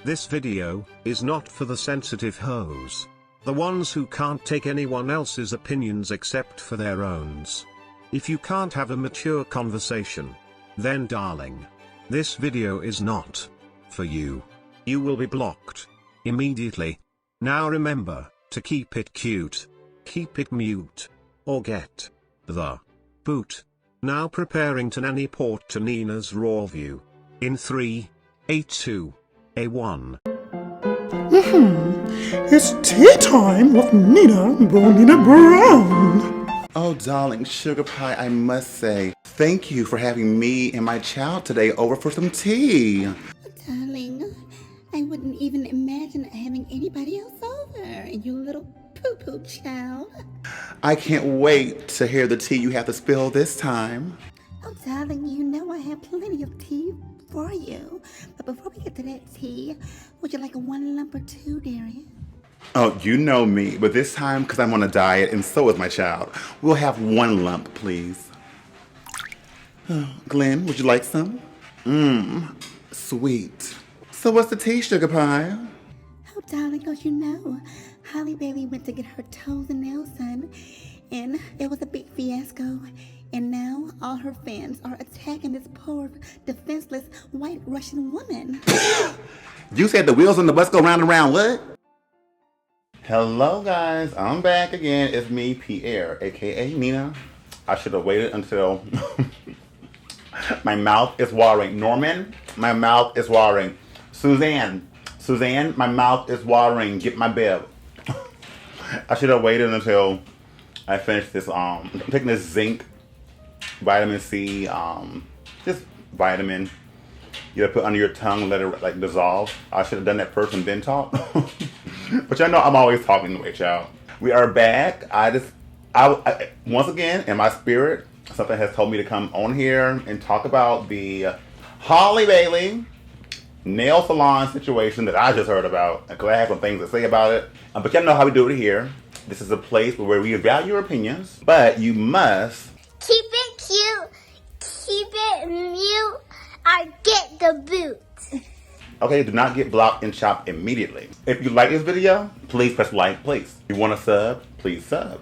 This video is not for the sensitive hoes. The ones who can't take anyone else's opinions except for their own. If you can't have a mature conversation, then darling, this video is not for you. You will be blocked immediately. Now remember to keep it cute, keep it mute, or get the boot. Now preparing to nanny port to Nina's raw view. In 3, 2, 1. It's tea time with Nina Bonina Brown. Oh, darling, sugar pie, I must say, thank you for having me and my child today over for some tea. Darling, I wouldn't even imagine having anybody else over, you little poo-poo child. I can't wait to hear the tea you have to spill this time. Oh, darling, you know I have plenty of tea for you. But before we get to that tea, would you like a 1 lump or 2, dearie? Oh, you know me, but this time, because I'm on a diet and so is my child, we'll have 1 lump, please. Oh, Glenn, would you like some? Sweet. So what's the tea, sugar pie? Oh, darling, don't you know, Halle Bailey went to get her toes and nails done, and it was a big fiasco. And now all her fans are attacking this poor, defenseless, white Russian woman. You said the wheels on the bus go round and round, what? Hello guys, I'm back again. It's me, Pierre, aka Nina. I should have waited until my mouth is watering. Norman, my mouth is watering. Suzanne, my mouth is watering. Get my bib. I should have waited until I finished this. I'm taking this zinc, vitamin C, just vitamin. You gotta put under your tongue and let it like dissolve. I should have done that first and then talk. But y'all know I'm always talking the way, y'all. We are back. I once again, in my spirit, something has told me to come on here and talk about the Halle Bailey nail salon situation that I just heard about. Because I have some things to say about it. But y'all know how we do it here. This is a place where we value your opinions, but you must keep it cute, keep it mute, or get the boot. Okay, do not get blocked and chopped immediately. If you like this video, please press like, please. If you want to sub, please sub.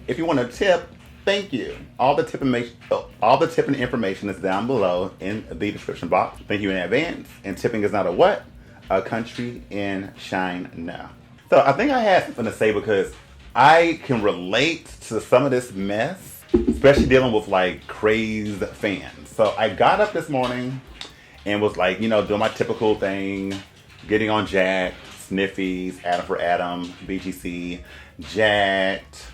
If you want to tip, thank you. All the tipping information is down below in the description box. Thank you in advance. And tipping is not a what? A country in China. So I think I had something to say because I can relate to some of this mess, especially dealing with like crazed fans. So I got up this morning and was like, you know, doing my typical thing, getting on Jack, Sniffies, Adam for Adam, BGC, Jacked,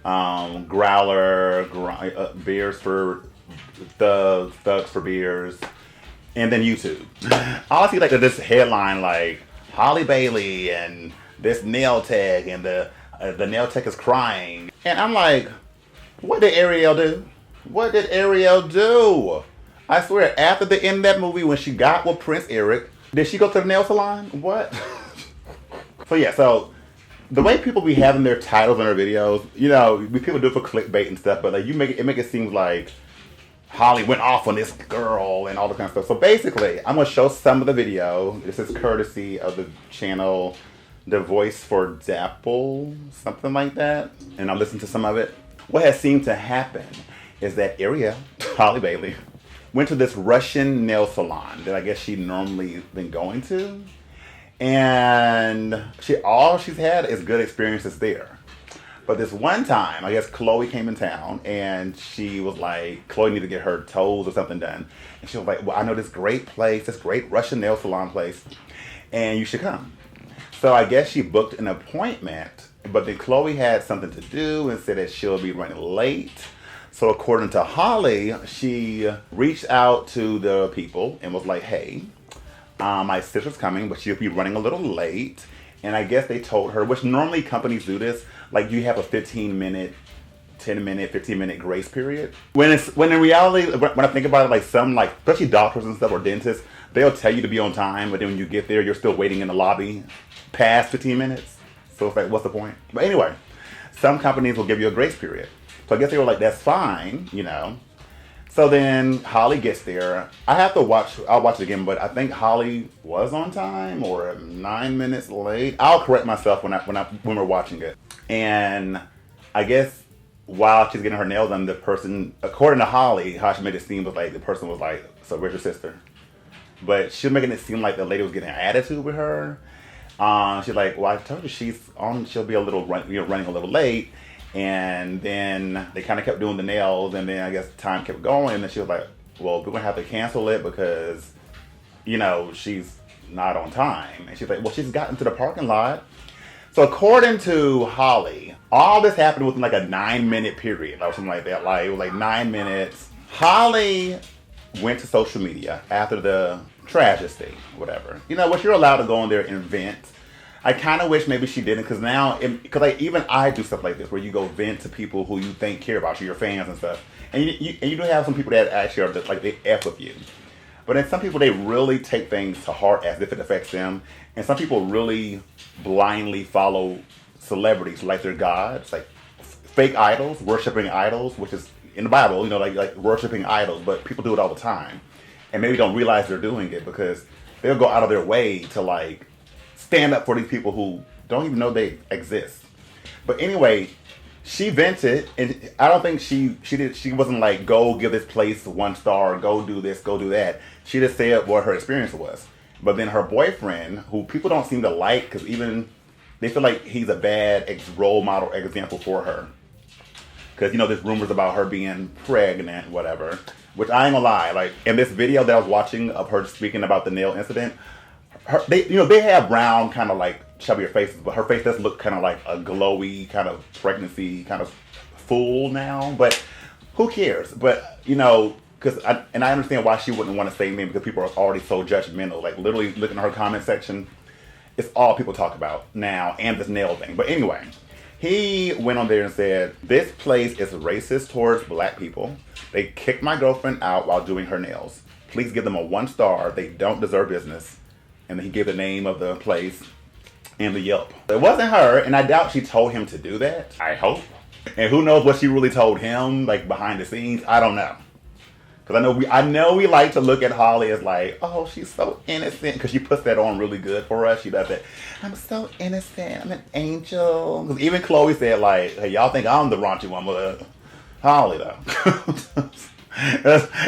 Growler, Beers for Thugs, Thugs for Beers, and then YouTube. All I see like this headline like Halle Bailey and this nail tech and the nail tech is crying. And I'm like, what did Ariel do? What did Ariel do? I swear, after the end of that movie, when she got with Prince Eric, did she go to the nail salon? What? So yeah, so the way people be having their titles on their videos, you know, people do it for clickbait and stuff, but like you make it seem like Holly went off on this girl and all the kind of stuff. So basically, I'm gonna show some of the video. This is courtesy of the channel, The Voice for Dapple, something like that, and I'll listen to some of it. What has seemed to happen is that Ariel, Halle Bailey, went to this Russian nail salon that I guess she'd normally been going to. And all she's had is good experiences there. But this one time, I guess Chloe came in town and she was like, Chloe needed to get her toes or something done. And she was like, well, I know this great place, this great Russian nail salon place, and you should come. So I guess she booked an appointment, but then Chloe had something to do and said that she'll be running late. So according to Holly, she reached out to the people and was like, hey, my sister's coming, but she'll be running a little late. And I guess they told her, which normally companies do this, like you have a 15-minute, 10-minute, 15-minute grace period. When in reality, when I think about it, like some, like especially doctors and stuff or dentists, they'll tell you to be on time, but then when you get there, you're still waiting in the lobby past 15 minutes. So it's like, what's the point? But anyway, some companies will give you a grace period. So I guess they were like, that's fine, you know. So then Holly gets there. I'll watch it again, but I think Holly was on time or 9 minutes late. I'll correct myself when we're watching it. And I guess while she's getting her nails done, the person, according to Holly, how she made it seem was like the person was like, "So where's your sister?" But she's making it seem like the lady was getting an attitude with her. She's like, "Well, I told you she'll be running a little late." And then they kind of kept doing the nails, and then I guess time kept going, and then she was like, "Well, we're gonna have to cancel it because, she's not on time." And she's like, "Well, she's gotten to the parking lot." So according to Holly, all this happened within like a 9-minute period, or something like that. Like it was like 9 minutes. Holly went to social media after the tragedy, whatever. What you're allowed to go on there and vent. I kind of wish maybe she didn't, because now, even I do stuff like this, where you go vent to people who you think care about you, your fans and stuff. And you do have some people that actually are just like, they F with you. But then some people, they really take things to heart as if it affects them. And some people really blindly follow celebrities like they're gods, like fake idols, worshiping idols, which is in the Bible, like worshiping idols. But people do it all the time. And maybe don't realize they're doing it because they'll go out of their way to like stand up for these people who don't even know they exist. But anyway, she vented, and I don't think she wasn't like, "Go give this place 1 star, go do this, go do that." She just said what her experience was. But then her boyfriend, who people don't seem to like, because even they feel like he's a bad role model example for her. Because there's rumors about her being pregnant, whatever. Which I ain't gonna lie, like in this video that I was watching of her speaking about the nail incident, they have brown kind of like chubbier faces, but her face does look kind of like a glowy kind of pregnancy kind of fool now. But who cares? But because I understand why she wouldn't want to say anything, because people are already so judgmental. Like literally looking at her comment section, it's all people talk about now, and this nail thing. But anyway, he went on there and said, "This place is racist towards black people. They kicked my girlfriend out while doing her nails. Please give them a 1 star. They don't deserve business." And then he gave the name of the place and the Yelp. It wasn't her, and I doubt she told him to do that. I hope. And who knows what she really told him, like behind the scenes. I don't know. Because I know we like to look at Holly as like, "Oh, she's so innocent," because she puts that on really good for us. She does that. "I'm so innocent. I'm an angel." Because even Chloe said like, "Hey, y'all think I'm the raunchy one, but Holly though."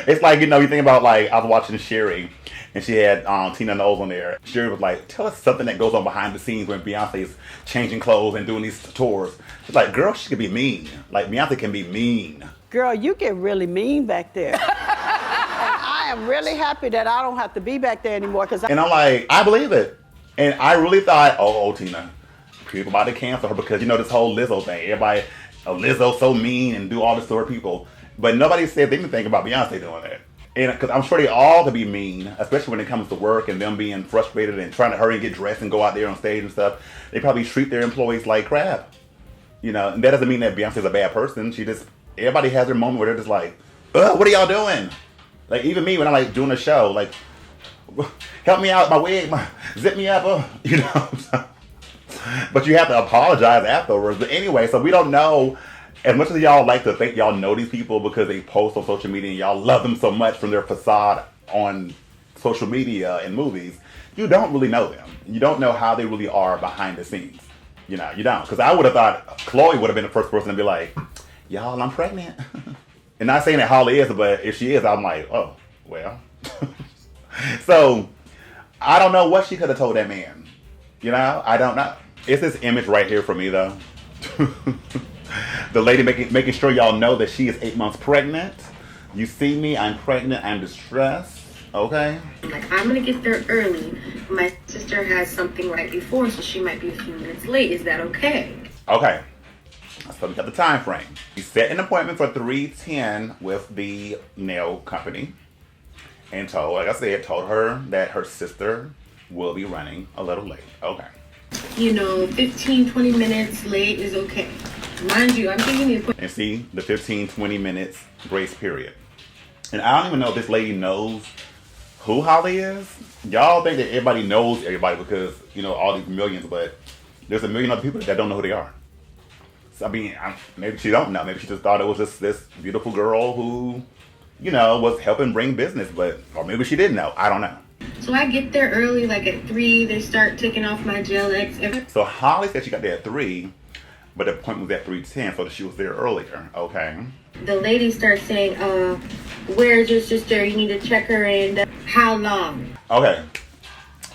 It's like, you think about like, I was watching Sherry, and she had Tina Knowles on there. Sherry was like, "Tell us something that goes on behind the scenes when Beyonce's changing clothes and doing these tours." She's like, "Girl, she can be mean. Like Beyonce can be mean." Girl, you get really mean back there. And I am really happy that I don't have to be back there anymore. And I'm like, I believe it. And I really thought, oh, Tina, people about to cancel her because, this whole Lizzo thing. Everybody, Lizzo so mean and do all this to her people. But nobody said they didn't think about Beyonce doing that. And because I'm sure they all could be mean, especially when it comes to work and them being frustrated and trying to hurry and get dressed and go out there on stage and stuff. They probably treat their employees like crap. And that doesn't mean that Beyonce's a bad person. Everybody has their moment where they're just like, "Ugh, what are y'all doing?" Like even me when I'm like doing a show, like, "Help me out, my wig, zip me up," But you have to apologize afterwards. But anyway, so we don't know. As much as y'all like to think y'all know these people because they post on social media and y'all love them so much from their facade on social media and movies, you don't really know them. You don't know how they really are behind the scenes. You don't. Because I would have thought Chloe would have been the first person to be like, "Y'all, I'm pregnant." And not saying that Holly is, but if she is, I'm like, oh, well. So, I don't know what she could have told that man. I don't know. It's this image right here for me, though. The lady making sure y'all know that she is 8 months pregnant. You see me, I'm pregnant, I'm distressed. Okay? Like, I'm gonna get there early. My sister has something right before, so she might be a few minutes late. Is that okay? Okay. So we got the time frame. We set an appointment for 3:10 with the nail company. And told her that her sister will be running a little late. Okay. 15, 20 minutes late is okay. Mind you, I'm thinking the appointment. And see, the 15, 20 minutes grace period. And I don't even know if this lady knows who Holly is. Y'all think that everybody knows everybody because, all these millions, but there's a million other people that don't know who they are. So, maybe she don't know. Maybe she just thought it was just this beautiful girl who, was helping bring business, or maybe she didn't know. I don't know. So I get there early, like at 3. They start taking off my gel X. So Holly said she got there at 3, but the appointment was at 3:10, so she was there earlier. Okay. The lady starts saying, where's your sister? You need to check her in. How long? Okay.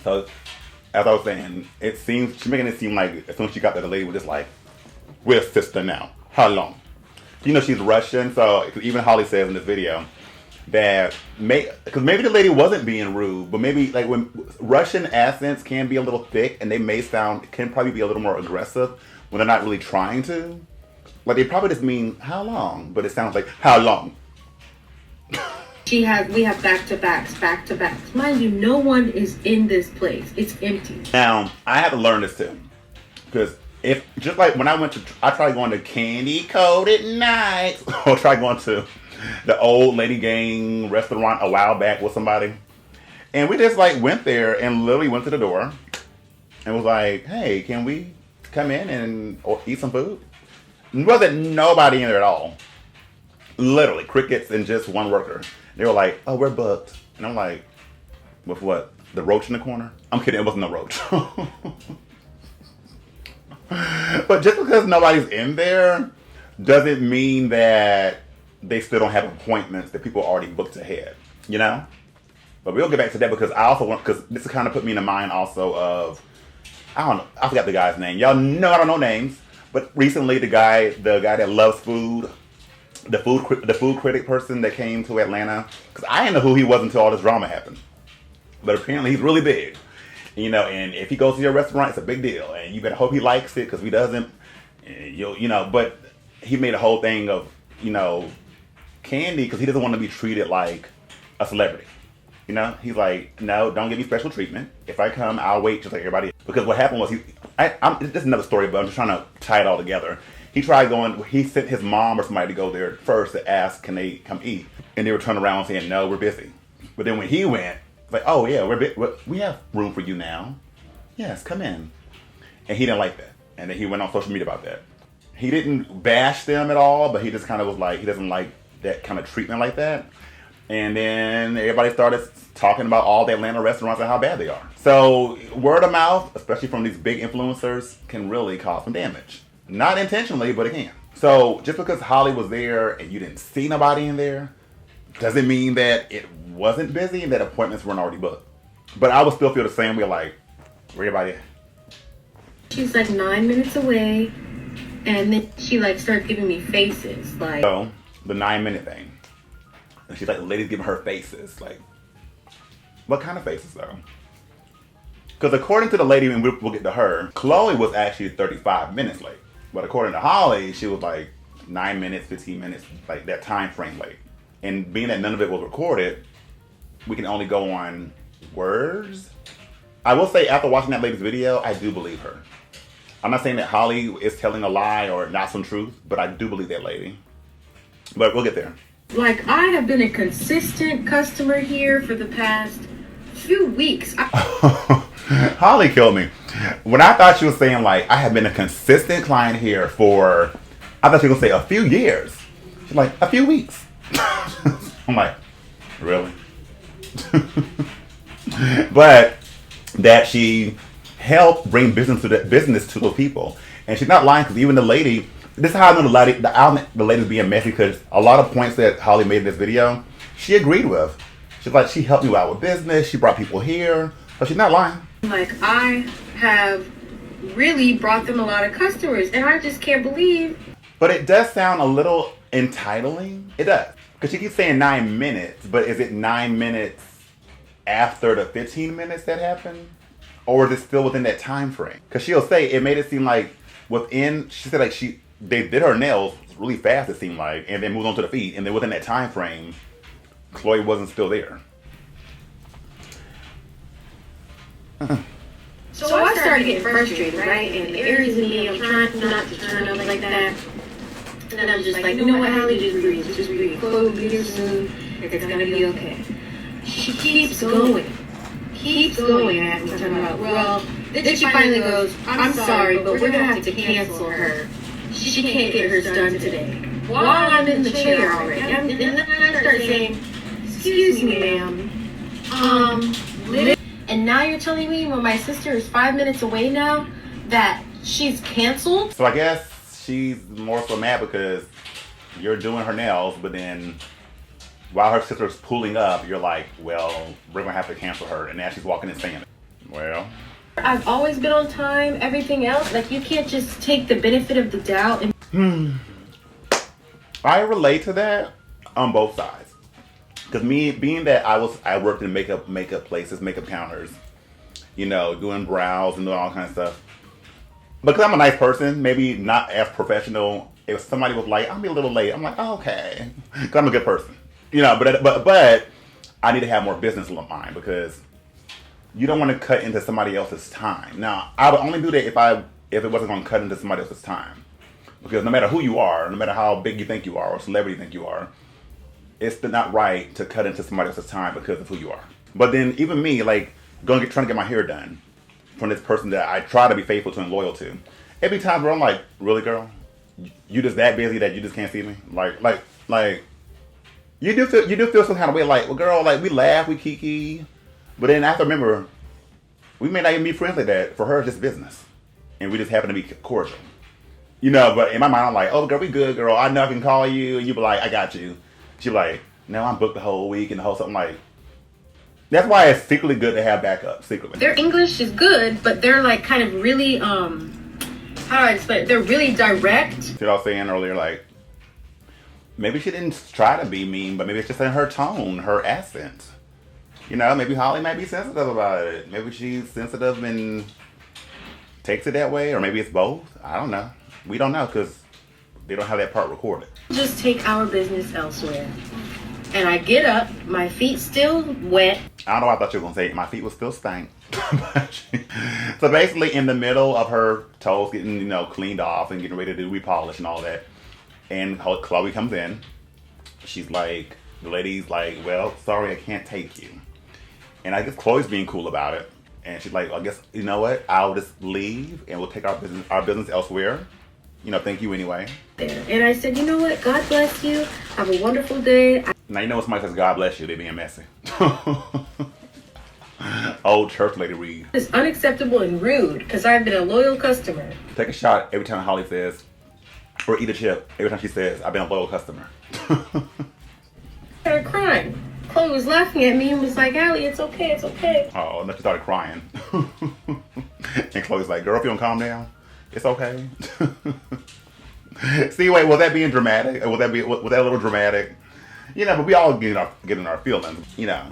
So, as I was saying, she's making it seem like as soon as she got there, the lady was just like, where's sister now? How long? She's Russian, so even Holly says in this video that because maybe the lady wasn't being rude, but maybe like when Russian accents can be a little thick and they can probably be a little more aggressive when they're not really trying to. Like they probably just mean how long, but it sounds like how long. We have back-to-backs. Mind you, no one is in this place. It's empty. Now, I had to learn this too. Because just like when I tried going to Candy Coated Nights, or tried going to the old Lady Gang restaurant a while back with somebody. And we just like went there and literally went to the door and was like, hey, can we come in or eat some food? There wasn't nobody in there at all. Literally, crickets and just one worker. They were like, oh, we're booked. And I'm like, with what? The roach in the corner? I'm kidding, it wasn't a roach. But just because nobody's in there doesn't mean that they still don't have appointments that people already booked ahead, But we'll get back to that because because this kind of put me in the mind also of, I don't know, I forgot the guy's name. Y'all know I don't know names, but recently the guy that loves food, the food critic person that came to Atlanta, because I didn't know who he was until all this drama happened. But apparently he's really big, and if he goes to your restaurant, it's a big deal, and you better hope he likes it, because if he doesn't, but he made a whole thing of, Candy, because he doesn't want to be treated like a celebrity. He's like, no, don't give me special treatment. If I come, I'll wait just like everybody. Because what happened was, this is another story, but I'm just trying to tie it all together. He sent his mom or somebody to go there first to ask, can they come eat? And they were turning around saying, no, we're busy. But then when he went, it's like, oh yeah, we have room for you now. Yes, come in. And he didn't like that. And then he went on social media about that. He didn't bash them at all, but he just kind of was like, he doesn't like that kind of treatment like that. And then everybody started talking about all the Atlanta restaurants and how bad they are. So word of mouth, especially from these big influencers, can really cause some damage. Not intentionally, but it can. So just because Holly was there and you didn't see nobody in there, doesn't mean that it wasn't busy and that appointments weren't already booked. But I would still feel the same way, like, where everybody at? She's like 9 minutes away, and then she like starts giving me faces, like. So the 9-minute thing. And she's like, the lady's giving her faces. Like, what kind of faces though? Because according to the lady, and we'll get to her, Chloe was actually 35 minutes late. But according to Holly, she was like 9 minutes, 15 minutes, like that time frame late. And being that none of it was recorded, we can only go on words. I will say, after watching that lady's video, I do believe her. I'm not saying that Holly is telling a lie or not some truth, but I do believe that lady. But we'll get there. Like, I have been a consistent customer here for the past few weeks. Holly killed me. When I thought she was saying, like, I have been a consistent client here for, I thought she was going to say a few years. She's like, a few weeks. I'm like, really? But that she helped bring business to those people. And she's not lying, because even the lady, this is how I know the lady's being messy, because a lot of points that Holly made in this video, she agreed with. She's like, she helped you out with business, she brought people here, so she's not lying. Like, I have really brought them a lot of customers, and I just can't believe. But it does sound a little entitling. It does. Because she keeps saying 9 minutes, but is it 9 minutes after the 15 minutes that happened? Or is it still within that time frame? Because she'll say, it made it seem like she said like they did her nails really fast, it seemed like, and then moved on to the feet, and then within that time frame, Chloe wasn't still there. So I started getting frustrated, right? And Aries in me, I'm trying not to turn up like that. And then I'm just like, you know what, Halle, just breathe. Chloe will be here soon. It's gonna be okay. She keeps going at me, talking about, well, then she finally goes, I'm sorry, but we're gonna have to cancel her. She can't get hers done today. while I'm in the chair already. And then I start saying, excuse me, ma'am. And now you're telling me when my sister is 5 minutes away now that she's canceled? So I guess she's more so mad because you're doing her nails, but then while her sister's pulling up, you're like, well, we're gonna have to cancel her. And now she's walking and saying it. Well, I've always been on time, everything else. Like, you can't just take the benefit of the doubt and I relate to that on both sides. Because me, being that I worked in makeup places, makeup counters, you know, doing brows and doing all kinds of stuff. Because I'm a nice person, maybe not as professional. If somebody was like, I'll be a little late, I'm like, oh, okay. Because I'm a good person. You know, but I need to have more business in mind because you don't want to cut into somebody else's time. Now, I would only do that if it wasn't going to cut into somebody else's time. Because no matter who you are, no matter how big you think you are or celebrity you think you are, it's not right to cut into somebody else's time because of who you are. But then even me, like, trying to get my hair done from this person that I try to be faithful to and loyal to. Every time where I'm like, really, girl? You just that busy that you just can't see me? Like, you do feel some kind of way, like, well, girl, like, we laugh, we kiki. But then I have to remember, we may not even be friends like that. For her, it's just business. And we just happen to be cordial. You know, but in my mind, I'm like, oh, girl, we good, girl. I know I can call you. And you be like, I got you. She be like, no, I'm booked the whole week and the whole something. Like, that's why it's secretly good to have backup, secretly. their English is good, but they're like kind of really, how do I explain it? They're really direct. See what I was saying earlier? Like, maybe she didn't try to be mean, but maybe it's just in her tone, her accent. You know, maybe Holly might be sensitive about it. Maybe she's sensitive and takes it that way, or maybe it's both. I don't know. We don't know because they don't have that part recorded. Just take our business elsewhere. And I get up, my feet still wet. I don't know what I thought you were going to say. My feet will still stink. So basically in the middle of her toes getting, you know, cleaned off and getting ready to repolish and all that, and Chloe comes in. She's like, the lady's like, well, sorry, I can't take you. And I guess Chloe's being cool about it. And she's like, I guess, you know what? I'll just leave and we'll take our business elsewhere. You know, thank you anyway. And I said, you know what? God bless you. Have a wonderful day. Now, you know when somebody says, God bless you, they being messy. Old church lady read. It's unacceptable and rude because I've been a loyal customer. Take a shot every time Holly says, or eat a chip every time she says, I've been a loyal customer. I started crying. Chloe was laughing at me and was like, Allie, it's okay, it's okay. Oh, and then she started crying. And Chloe's like, girl, if you don't calm down, it's okay. See, wait, was that being dramatic? Was that a little dramatic? You know, but we all get in our feelings, you know.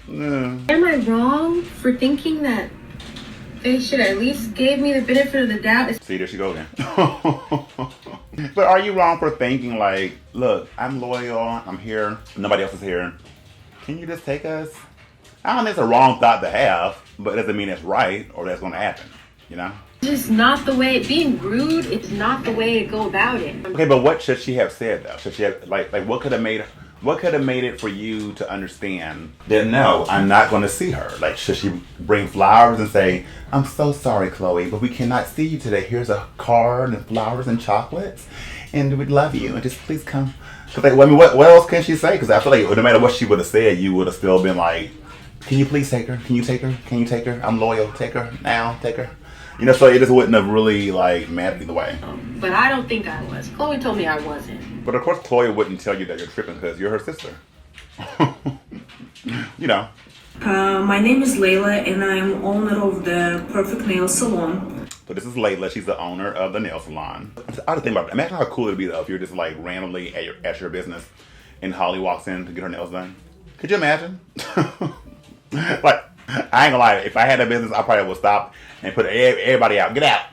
Am I wrong for thinking that they should at least give me the benefit of the doubt? See, there she go again. But are you wrong for thinking like, look, I'm loyal, I'm here, nobody else is here. Can you just take us? I don't think it's a wrong thought to have, but it doesn't mean it's right or that's going to happen, you know? Just not the way, being rude is not the way to go about it. Okay, but what should she have said though? Should she have, like what could have made it for you to understand that no, I'm not going to see her? Like, should she bring flowers and say, I'm so sorry, Chloe, but we cannot see you today. Here's a card and flowers and chocolates, and we'd love you, and just please come. Cause like, well, I mean, what else can she say? Because I feel like no matter what she would have said, you would have still been like, can you please take her? Can you take her? Can you take her? I'm loyal. Take her now. Take her. You know, so it just wouldn't have really like mattered either way. But I don't think I was. Chloe told me I wasn't. But of course, Chloe wouldn't tell you that you're tripping because you're her sister. You know. My name is Layla and I'm owner of the Perfect Nail Salon. So this is Layla. She's the owner of the nail salon. I was thinking about it. Imagine how cool it'd be though if you're just like randomly at your business and Holly walks in to get her nails done. Could you imagine? Like, I ain't gonna lie. If I had a business, I probably would stop and put everybody out. Get out.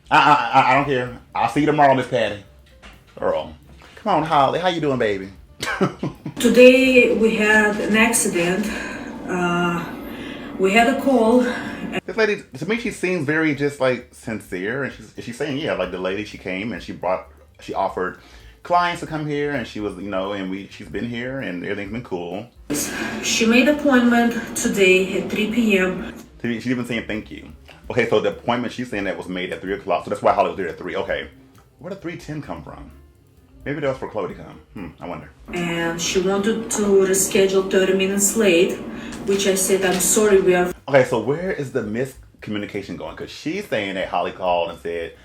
I don't care. I'll see you tomorrow, Miss Patty. Earl. Come on, Holly. How you doing, baby? Today we had an accident. We had a call. This lady, to me, she seems very just like sincere, and she's saying, yeah, like the lady, she came and she offered clients to come here, and she was, you know, and she's been here, and everything's been cool. She made an appointment today at 3 p.m. She's even saying thank you. Okay, so the appointment she's saying that was made at 3 o'clock, so that's why Holly was there at 3. Okay, where did 3:10 come from? Maybe that was for Chloe to come. I wonder. And she wanted to reschedule 30 minutes late, which I said, I'm sorry, we are... Okay, so where is the miscommunication going? Because she's saying that Holly called and said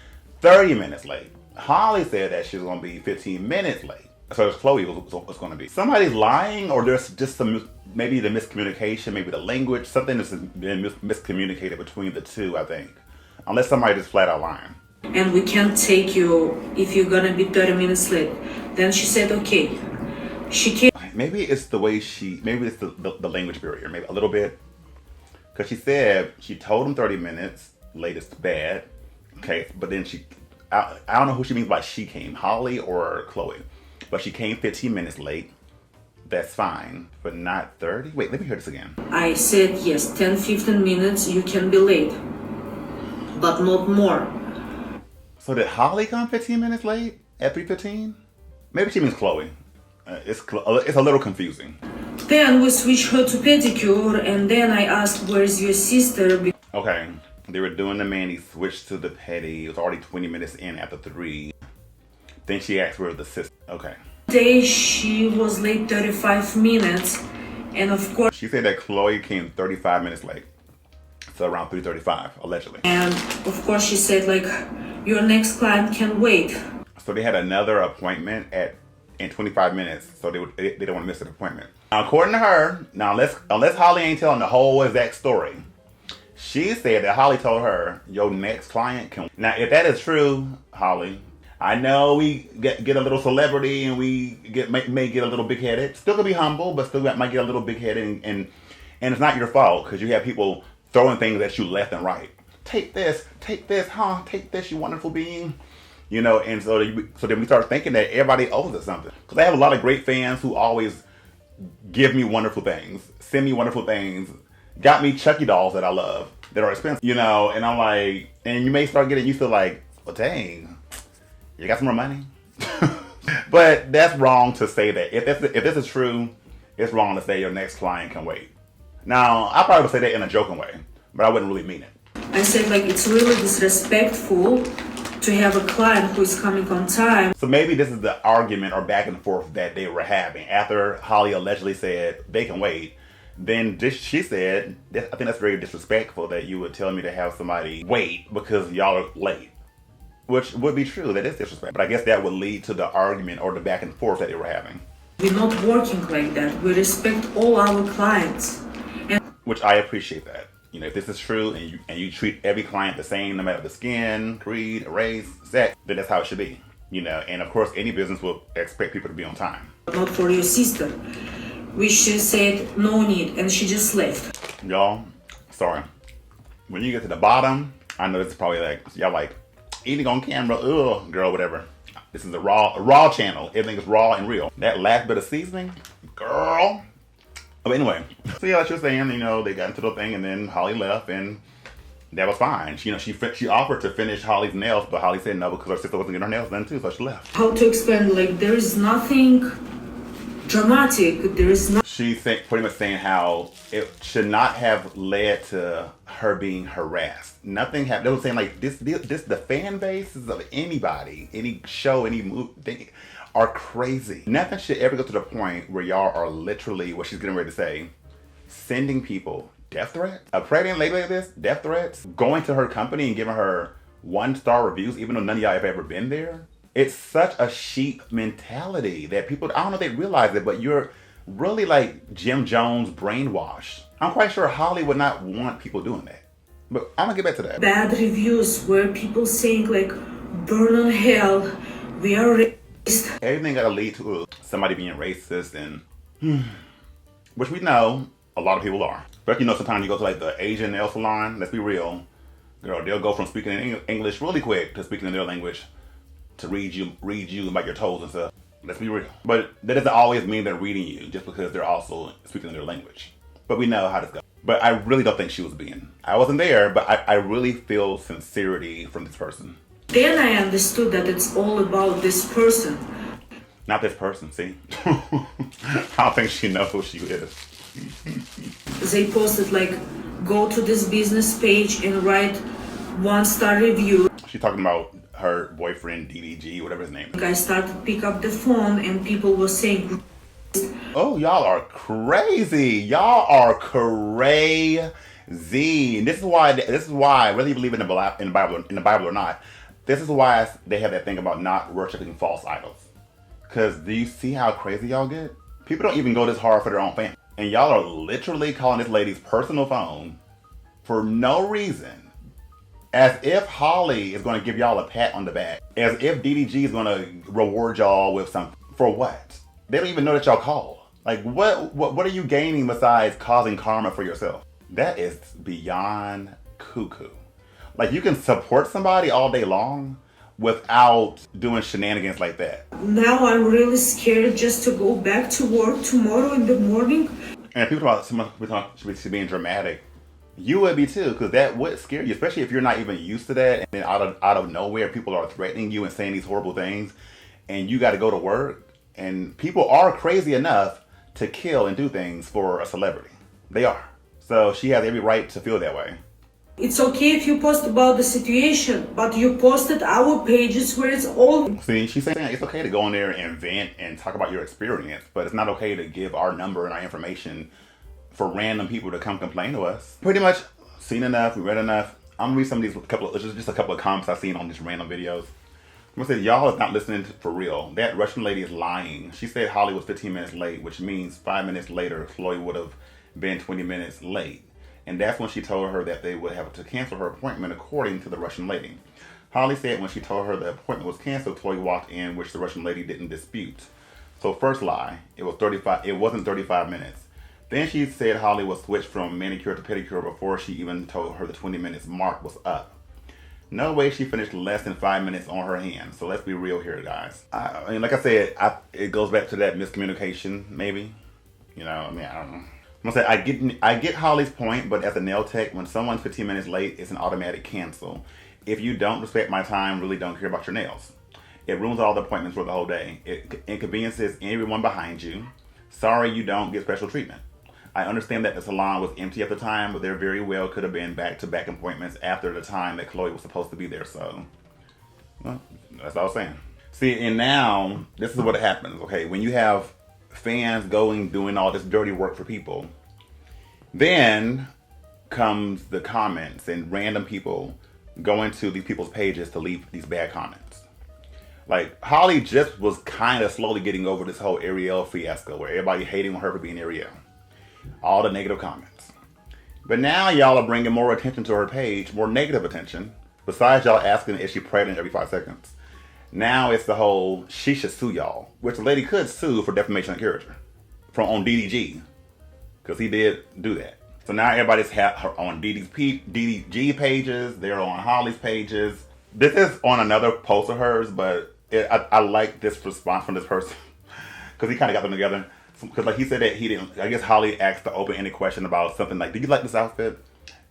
30 minutes late. Holly said that she was going to be 15 minutes late. So it's Chloe was going to be. Somebody's lying, or there's just some, maybe the miscommunication, maybe the language, something that's been miscommunicated between the two, I think. Unless somebody just flat out lying. And we can't take you if you're going to be 30 minutes late. Then she said, okay. She came. Maybe it's the way maybe it's the language barrier, maybe a little bit. Because she said she told him 30 minutes late is bad. Okay, but then I don't know who she means by she came, Holly or Chloe. But she came 15 minutes late. That's fine, but not 30? Wait, let me hear this again. I said, yes, 10-15 minutes you can be late, but not more. So did Holly come 15 minutes late at 3:15? Maybe she means Chloe. It's a little confusing. Then we switched her to pedicure, and then I asked, where's your sister? Okay, they were doing the mani, switched to the pedi. It was already 20 minutes in after 3. Then she asked where the sister. Okay. Today she was late 35 minutes, and of course she said that Chloe came 35 minutes late, so around 3:35 allegedly. And of course she said like, your next client can wait. So they had another appointment in 25 minutes, so they don't want to miss an appointment. Now according to her, unless Holly ain't telling the whole exact story, she said that Holly told her your next client can. Now if that is true, Holly. I know we get a little celebrity and we may get a little big-headed. Still gonna be humble, but still might get a little big-headed. And it's not your fault because you have people throwing things at you left and right. Take this, take this, you wonderful being. You know, and so then we start thinking that everybody owes us something. Because I have a lot of great fans who always give me wonderful things, send me wonderful things, got me Chucky dolls that I love, that are expensive. You know, and I'm like, and you may start getting used to like, well, dang. You got some more money? But that's wrong to say that. If this is true, it's wrong to say your next client can wait. Now, I probably would say that in a joking way, but I wouldn't really mean it. I said like, it's really disrespectful to have a client who is coming on time. So maybe this is the argument or back and forth that they were having. After Holly allegedly said they can wait, then she said, I think that's very disrespectful that you would tell me to have somebody wait because y'all are late. Which would be true, that is disrespect. But I guess that would lead to the argument or the back and forth that they were having. We're not working like that. We respect all our clients. Which I appreciate that. You know, if this is true and you treat every client the same, no matter the skin, creed, race, sex, then that's how it should be. You know, and of course any business will expect people to be on time. Not for your sister. Which she said no need, and she just left. Y'all, sorry. When you get to the bottom, I know this is probably like, y'all like, eating on camera, ugh, girl, whatever. This is a raw channel. Everything is raw and real. That last bit of seasoning, girl. But anyway, so yeah, like you were saying, you know, they got into the thing and then Holly left and that was fine. You know, she offered to finish Holly's nails, but Holly said no because her sister wasn't getting her nails done too, so she left. How to explain, like, there is nothing dramatic. There is not. She's pretty much saying how it should not have led to her being harassed. Nothing happened. They were saying like this the fan bases of anybody, any show, any movie, they are crazy. Nothing should ever go to the point where y'all are literally, what she's getting ready to say, sending people death threats. A pregnant lady like this, death threats, going to her company and giving her 1-star reviews, even though none of y'all have ever been there. It's such a sheep mentality that people, I don't know if they realize it, but you're really like Jim Jones brainwashed. I'm quite sure Holly would not want people doing that. But I'm gonna get back to that. Bad reviews where people saying like, burn in hell, we are racist. Everything gotta lead to somebody being racist and, which we know a lot of people are. But you know, sometimes you go to like the Asian nail salon, let's be real, girl, they'll go from speaking in English really quick to speaking in their language to read you about your toes and stuff. Let's be real. But that doesn't always mean they're reading you just because they're also speaking in their language. But we know how this goes. But I really don't think she was being. I wasn't there, but I really feel sincerity from this person. Then I understood that it's all about this person. Not this person, see? I don't think she knows who she is. They posted like, go to this business page and write 1-star review. She's talking about her boyfriend DDG, whatever his name is. I started to pick up the phone and people were saying, oh, y'all are crazy. Y'all are crazy. And this is why, whether you believe in the Bible or not, this is why they have that thing about not worshiping false idols. Because do you see how crazy y'all get? People don't even go this hard for their own family. And y'all are literally calling this lady's personal phone for no reason. As if Halle is going to give y'all a pat on the back. As if DDG is going to reward y'all with something. For what? They don't even know that y'all called. Like, what are you gaining besides causing karma for yourself? That is beyond cuckoo. Like, you can support somebody all day long without doing shenanigans like that. now I'm really scared just to go back to work tomorrow in the morning. And people talk about someone being dramatic. You would be too, because that would scare you, especially if you're not even used to that. And then out of nowhere, people are threatening you and saying these horrible things, and you got to go to work. And people are crazy enough to kill and do things for a celebrity. They are. So she has every right to feel that way. It's okay if you post about the situation, but you posted our pages where it's all... See, she's saying it's okay to go in there and vent and talk about your experience, but it's not okay to give our number and our information for random people to come complain to us. Pretty much seen enough, we read enough. I'm gonna read some of these just a couple of comments I've seen on these random videos. I'm gonna say, y'all is not listening for real. That Russian lady is lying. She said Halle was 15 minutes late, which means 5 minutes later, Chloe would have been 20 minutes late. And that's when she told her that they would have to cancel her appointment, according to the Russian lady. Halle said when she told her the appointment was canceled, Chloe walked in, which the Russian lady didn't dispute. So first lie, it wasn't 35 minutes. Then she said Halle was switched from manicure to pedicure before she even told her the 20 minutes mark was up. No way she finished less than 5 minutes on her hands. So let's be real here, guys. I mean, like I said, it goes back to that miscommunication, maybe. You know, I mean, I don't know. I'm gonna say, I get Holly's point, but as a nail tech, when someone's 15 minutes late, it's an automatic cancel. If you don't respect my time, really don't care about your nails. It ruins all the appointments for the whole day. It inconveniences everyone behind you. Sorry you don't get special treatment. I understand that the salon was empty at the time, but there very well could have been back-to-back appointments after the time that Chloe was supposed to be there, so... Well, that's all I was saying. See, and now, this is what happens, okay? When you have fans doing all this dirty work for people, then comes the comments and random people going to these people's pages to leave these bad comments. Like, Halle just was kind of slowly getting over this whole Ariel fiasco where everybody hating on her for being Ariel. All the negative comments. But now y'all are bringing more attention to her page, more negative attention, besides y'all asking is she pregnant every 5 seconds. Now it's the whole, she should sue y'all, which the lady could sue for defamation of character on DDG, because he did do that. So now everybody's on DDG pages, they're on Holly's pages. This is on another post of hers, but I like this response from this person, because he kind of got them together. Because like he said that he didn't, I guess Halle asked the open-ended question about something like, do you like this outfit?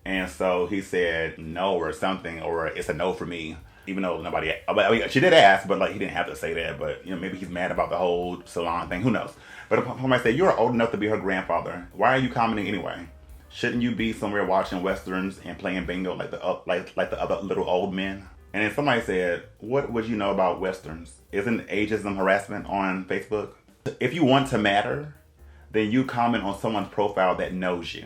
And so he said no or something, or it's a no for me. Even though nobody, I mean, she did ask, but like he didn't have to say that. But you know, maybe he's mad about the whole salon thing. Who knows? But I say, you're old enough to be her grandfather. Why are you commenting anyway? Shouldn't you be somewhere watching westerns and playing bingo like the other little old men? And then somebody said, what would you know about westerns? Isn't ageism harassment on Facebook? If you want to matter, then you comment on someone's profile that knows you.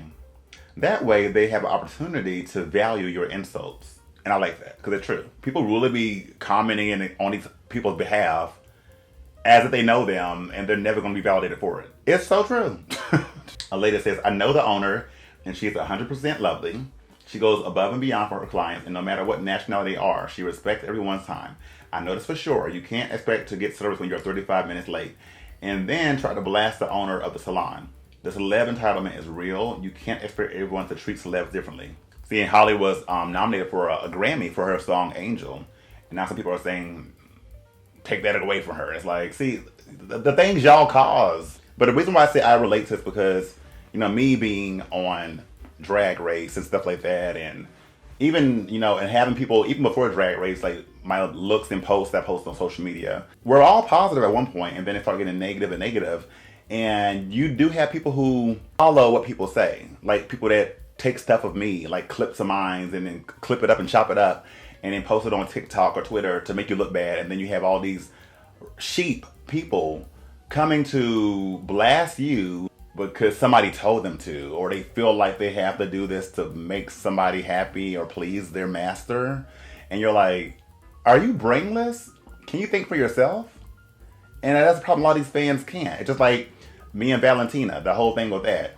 That way they have an opportunity to value your insults. And I like that, because it's true. People really be commenting on these people's behalf as if they know them, and they're never going to be validated for it. It's so true. A lady says, I know the owner, and she's 100% lovely. She goes above and beyond for her clients, and no matter what nationality they are, she respects everyone's time. I know this for sure. You can't expect to get service when you're 35 minutes late. And then try to blast the owner of the salon. The celeb entitlement is real. You can't expect everyone to treat celebs differently. See, and Halle was nominated for a Grammy for her song Angel. And now some people are saying, take that away from her. It's like, see, the things y'all cause. But the reason why I say I relate to this because, you know, me being on Drag Race and stuff like that, and even, you know, and having people, even before Drag Race, like my looks and posts I post on social media, we're all positive at one point, and then it started getting negative. And you do have people who follow what people say, like people that take stuff of me, like clips of mine, and then clip it up and chop it up, and then post it on TikTok or Twitter to make you look bad. And then you have all these sheep people coming to blast you because somebody told them to, or they feel like they have to do this to make somebody happy or please their master. And you're like, are you brainless? Can you think for yourself? And that's the problem. A lot of these fans can't. It's just like me and Valentina, the whole thing with that.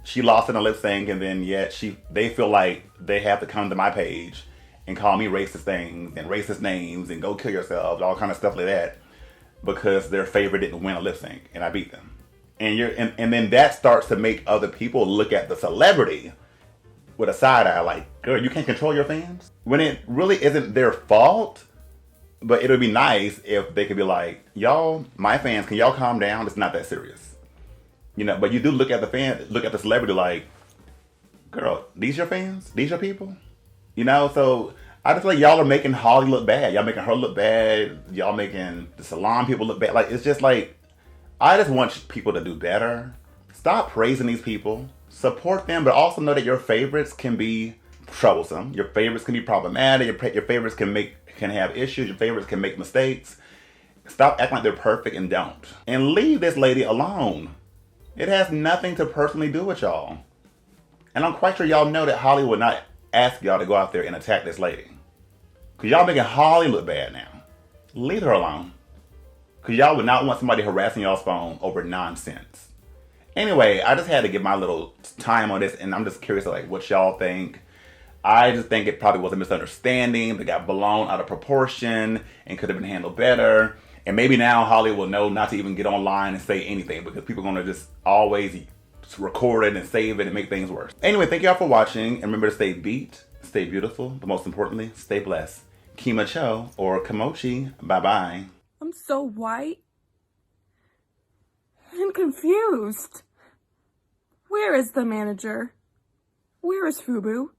She lost in a lip sync, and then yet they feel like they have to come to my page and call me racist things and racist names and go kill yourselves, all kind of stuff like that, because their favorite didn't win a lip sync and I beat them. And then that starts to make other people look at the celebrity with a side eye, like, girl, you can't control your fans? When it really isn't their fault. But it would be nice if they could be like, y'all, my fans, can y'all calm down? It's not that serious. You know, but you do look at the celebrity like, girl, these your fans? These your people? You know, so I just feel like y'all are making Holly look bad. Y'all making her look bad. Y'all making the salon people look bad. Like, it's just like, I just want people to do better. Stop praising these people. Support them, but also know that your favorites can be troublesome. Your favorites can be problematic. Your favorites can have issues. Your favorites can make mistakes. Stop acting like they're perfect and don't. And leave this lady alone. It has nothing to personally do with y'all. And I'm quite sure y'all know that Holly would not ask y'all to go out there and attack this lady. Because y'all making Holly look bad now. Leave her alone. Because y'all would not want somebody harassing y'all's phone over nonsense. Anyway, I just had to give my little time on this, and I'm just curious like what y'all think. I just think it probably was a misunderstanding that got blown out of proportion and could have been handled better. And maybe now Holly will know not to even get online and say anything because people are going to just always record it and save it and make things worse. Anyway, thank y'all for watching. And remember to stay beat, stay beautiful, but most importantly, stay blessed. Kima Cho or Kimochi. Bye-bye. I'm so white and confused. Where is the manager? Where is Fubu?